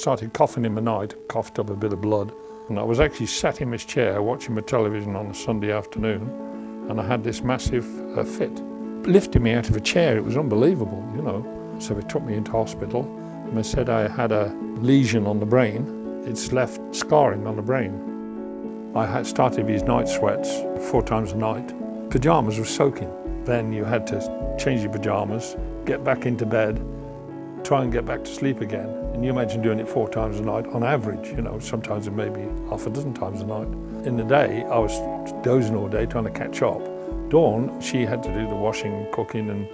started coughing in the night, coughed up a bit of blood, and I was actually sat in this chair watching my television on a Sunday afternoon, and I had this massive fit. Lifted me out of a chair, it was unbelievable, you know. So they took me into hospital, and they said I had a lesion on the brain. It's left scarring on the brain. I had started these night sweats 4 times a night. Pajamas were soaking. Then you had to change your pajamas, get back into bed, try and get back to sleep again. And you imagine doing it 4 times a night on average, you know, sometimes it may be half a dozen times a night. In the day, I was dozing all day trying to catch up. Dawn, she had to do the washing, cooking and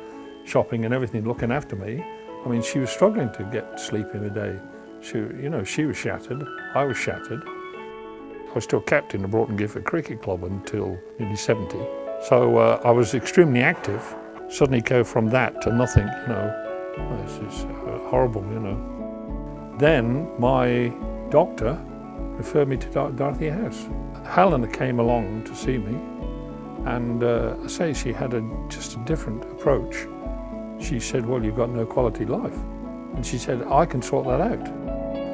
shopping and everything, looking after me. I mean, she was struggling to get sleep in the day. She was shattered, I was shattered. I was still captain of Broughton Gifford Cricket Club until nearly 70. So I was extremely active. Suddenly go from that to nothing, you know, this is horrible, you know. Then my doctor referred me to Dorothy House. Helena came along to see me, and I say she had just a different approach. She said, well, you've got no quality life. And she said, I can sort that out.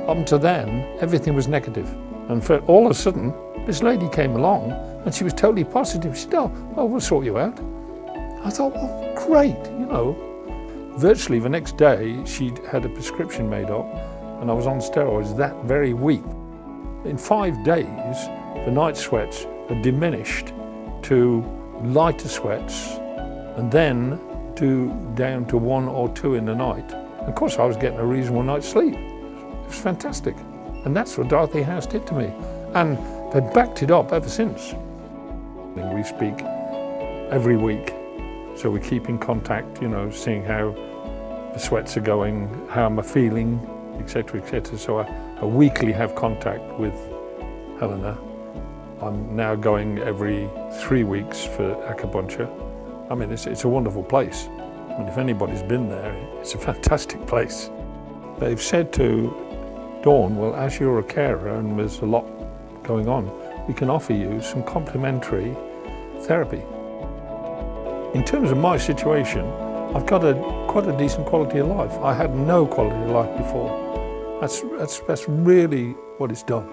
Up until then, everything was negative. And for all of a sudden, this lady came along and she was totally positive. She said, oh, we'll sort you out. I thought, well, great, you know. Virtually the next day, she'd had a prescription made up and I was on steroids that very week. In 5 days, the night sweats had diminished to lighter sweats and then down to 1 or 2 in the night. Of course, I was getting a reasonable night's sleep. It was fantastic. And that's what Dorothy House did to me. And they've backed it up ever since. We speak every week, so we keep in contact, you know, seeing how the sweats are going, how am I feeling, etc., etc. So I weekly have contact with Helena. I'm now going every 3 weeks for acupuncture. I mean, it's a wonderful place. I mean, if anybody's been there, it's a fantastic place. They've said to Dawn, well, as you're a carer and there's a lot going on, we can offer you some complementary therapy. In terms of my situation, I've got quite a decent quality of life. I had no quality of life before. That's really what it's done.